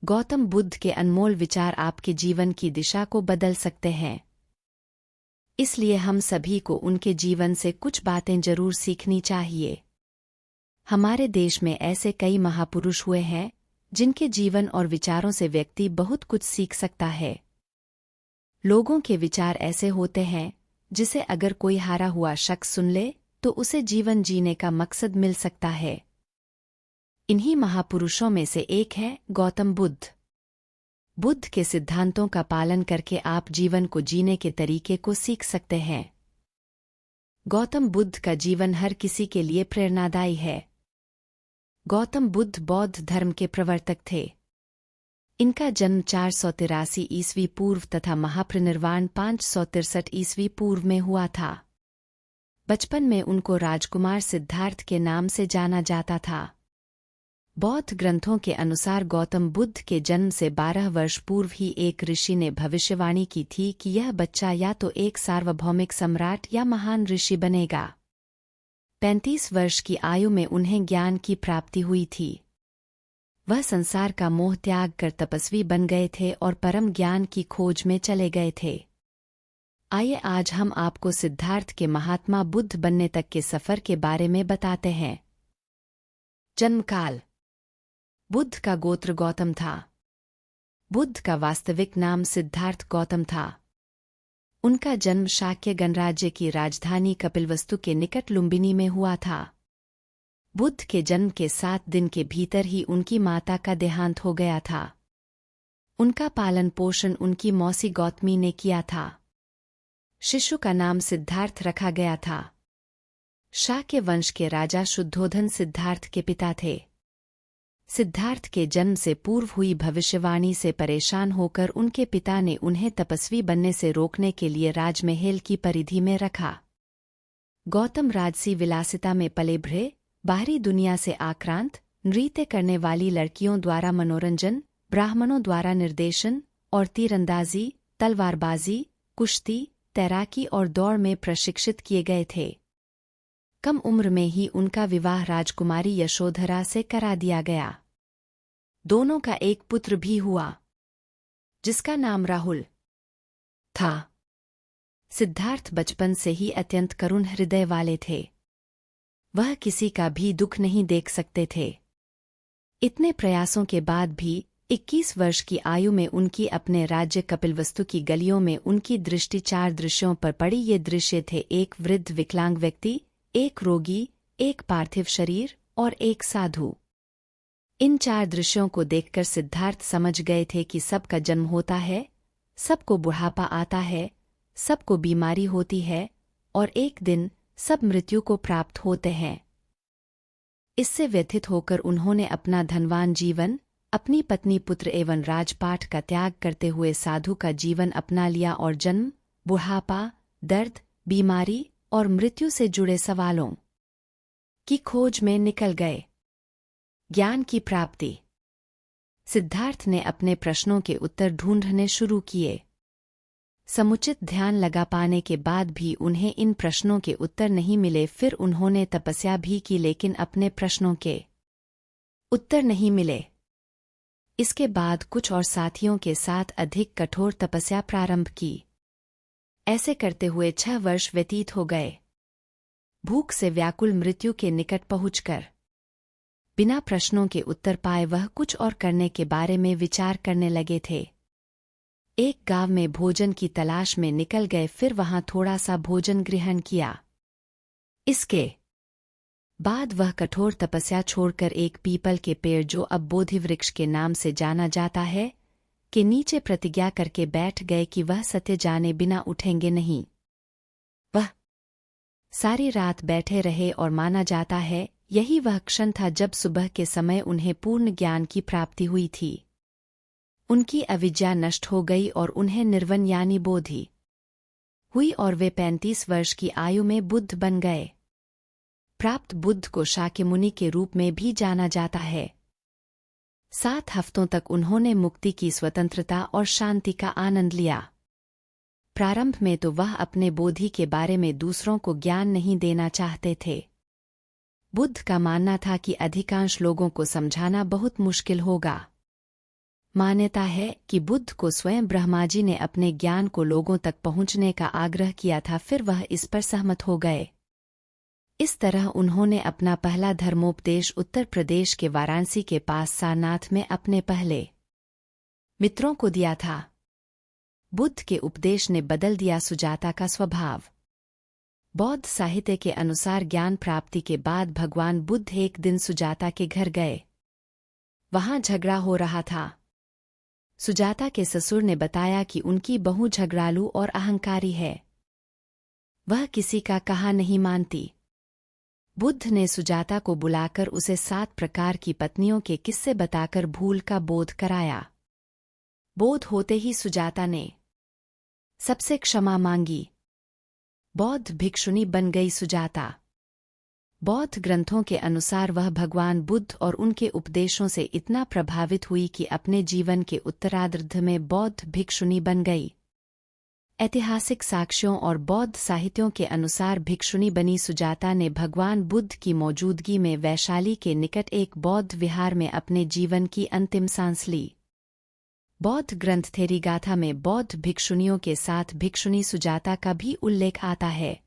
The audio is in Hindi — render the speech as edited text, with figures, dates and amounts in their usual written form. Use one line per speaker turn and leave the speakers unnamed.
गौतम बुद्ध के अनमोल विचार आपके जीवन की दिशा को बदल सकते हैं। इसलिए हम सभी को उनके जीवन से कुछ बातें जरूर सीखनी चाहिए। हमारे देश में ऐसे कई महापुरुष हुए हैं जिनके जीवन और विचारों से व्यक्ति बहुत कुछ सीख सकता है। लोगों के विचार ऐसे होते हैं जिसे अगर कोई हारा हुआ शख्स सुन ले तो उसे जीवन जीने का मकसद मिल सकता है। इन्हीं महापुरुषों में से एक है गौतम बुद्ध। बुद्ध के सिद्धांतों का पालन करके आप जीवन को जीने के तरीके को सीख सकते हैं। गौतम बुद्ध का जीवन हर किसी के लिए प्रेरणादायी है। गौतम बुद्ध बौद्ध धर्म के प्रवर्तक थे। इनका जन्म 483 ईस्वी पूर्व तथा महापरिनिर्वाण 563 ईस्वी पूर्व में हुआ था। बचपन में उनको राजकुमार सिद्धार्थ के नाम से जाना जाता था। बौद्ध ग्रंथों के अनुसार गौतम बुद्ध के जन्म से 12 वर्ष पूर्व ही एक ऋषि ने भविष्यवाणी की थी कि यह बच्चा या तो एक सार्वभौमिक सम्राट या महान ऋषि बनेगा। 35 वर्ष की आयु में उन्हें ज्ञान की प्राप्ति हुई थी। वह संसार का मोह त्याग कर तपस्वी बन गए थे और परम ज्ञान की खोज में चले गए थे। आइए आज हम आपको सिद्धार्थ के महात्मा बुद्ध बनने तक के सफर के बारे में बताते हैं। जन्मकाल। बुद्ध का गोत्र गौतम था। बुद्ध का वास्तविक नाम सिद्धार्थ गौतम था। उनका जन्म शाक्य गणराज्य की राजधानी कपिलवस्तु के निकट लुम्बिनी में हुआ था। बुद्ध के जन्म के 7 दिन के भीतर ही उनकी माता का देहांत हो गया था। उनका पालन पोषण उनकी मौसी गौतमी ने किया था। शिशु का नाम सिद्धार्थ रखा गया था। शाक्य वंश के राजा शुद्धोधन सिद्धार्थ के पिता थे। सिद्धार्थ के जन्म से पूर्व हुई भविष्यवाणी से परेशान होकर उनके पिता ने उन्हें तपस्वी बनने से रोकने के लिए राजमहल की परिधि में रखा। गौतम राजसी विलासिता में पले बढ़े, बाहरी दुनिया से आक्रांत, नृत्य करने वाली लड़कियों द्वारा मनोरंजन, ब्राह्मणों द्वारा निर्देशन और तीरंदाजी, तलवारबाजी, कुश्ती, तैराकी और दौड़ में प्रशिक्षित किए गए थे। कम उम्र में ही उनका विवाह राजकुमारी यशोधरा से करा दिया गया। दोनों का एक पुत्र भी हुआ जिसका नाम राहुल था। सिद्धार्थ बचपन से ही अत्यंत करुण हृदय वाले थे। वह किसी का भी दुख नहीं देख सकते थे। इतने प्रयासों के बाद भी 21 वर्ष की आयु में उनकी अपने राज्य कपिलवस्तु की गलियों में उनकी दृष्टि 4 दृश्यों पर पड़ी। ये दृश्य थे एक वृद्ध विकलांग व्यक्ति, एक रोगी, एक पार्थिव शरीर और एक साधु। इन 4 दृश्यों को देखकर सिद्धार्थ समझ गए थे कि सबका जन्म होता है, सबको बुढ़ापा आता है, सबको बीमारी होती है और एक दिन सब मृत्यु को प्राप्त होते हैं। इससे व्यथित होकर उन्होंने अपना धनवान जीवन, अपनी पत्नी पुत्र एवं राजपाट का त्याग करते हुए साधु का जीवन अपना लिया और जन्म, बुढ़ापा, दर्द, बीमारी और मृत्यु से जुड़े सवालों की खोज में निकल गए। ज्ञान की प्राप्ति। सिद्धार्थ ने अपने प्रश्नों के उत्तर ढूंढने शुरू किए। समुचित ध्यान लगा पाने के बाद भी उन्हें इन प्रश्नों के उत्तर नहीं मिले। फिर उन्होंने तपस्या भी की लेकिन अपने प्रश्नों के उत्तर नहीं मिले। इसके बाद कुछ और साथियों के साथ अधिक कठोर तपस्या प्रारंभ की। ऐसे करते हुए 6 वर्ष व्यतीत हो गए। भूख से व्याकुल मृत्यु के निकट पहुंचकर बिना प्रश्नों के उत्तर पाए वह कुछ और करने के बारे में विचार करने लगे थे। एक गांव में भोजन की तलाश में निकल गए, फिर वहां थोड़ा सा भोजन ग्रहण किया। इसके बाद वह कठोर तपस्या छोड़कर एक पीपल के पेड़, जो अब बोधि वृक्ष के नाम से जाना जाता है, के नीचे प्रतिज्ञा करके बैठ गए कि वह सत्य जाने बिना उठेंगे नहीं। वह सारी रात बैठे रहे और माना जाता है यही वह क्षण था जब सुबह के समय उन्हें पूर्ण ज्ञान की प्राप्ति हुई थी। उनकी अविद्या नष्ट हो गई और उन्हें निर्वाण यानी बोधि हुई और वे 35 वर्ष की आयु में बुद्ध बन गए। प्राप्त बुद्ध को शाक्यमुनि के रूप में भी जाना जाता है। 7 हफ्तों तक उन्होंने मुक्ति की स्वतंत्रता और शांति का आनंद लिया। प्रारंभ में तो वह अपने बोधि के बारे में दूसरों को ज्ञान नहीं देना चाहते थे। बुद्ध का मानना था कि अधिकांश लोगों को समझाना बहुत मुश्किल होगा। मान्यता है कि बुद्ध को स्वयं ब्रह्माजी ने अपने ज्ञान को लोगों तक पहुंचने का आग्रह किया था, फिर वह इस पर सहमत हो गए। इस तरह उन्होंने अपना पहला धर्मोपदेश उत्तर प्रदेश के वाराणसी के पास सारनाथ में अपने पहले मित्रों को दिया था। बुद्ध के उपदेश ने बदल दिया सुजाता का स्वभाव। बौद्ध साहित्य के अनुसार ज्ञान प्राप्ति के बाद भगवान बुद्ध एक दिन सुजाता के घर गए। वहां झगड़ा हो रहा था। सुजाता के ससुर ने बताया कि उनकी बहू झगड़ालू और अहंकारी है, वह किसी का कहा नहीं मानती। बुद्ध ने सुजाता को बुलाकर उसे 7 प्रकार की पत्नियों के किस्से बताकर भूल का बोध कराया। बोध होते ही सुजाता ने सबसे क्षमा मांगी। बौद्ध भिक्षुणी बन गई सुजाता। बौद्ध ग्रंथों के अनुसार वह भगवान बुद्ध और उनके उपदेशों से इतना प्रभावित हुई कि अपने जीवन के उत्तरार्ध में बौद्ध भिक्षुणी बन गई। ऐतिहासिक साक्ष्यों और बौद्ध साहित्यों के अनुसार भिक्षुणी बनी सुजाता ने भगवान बुद्ध की मौजूदगी में वैशाली के निकट एक बौद्ध विहार में अपने जीवन की अंतिम सांस ली। बौद्ध ग्रंथ थेरीगाथा में बौद्ध भिक्षुणियों के साथ भिक्षुणी सुजाता का भी उल्लेख आता है।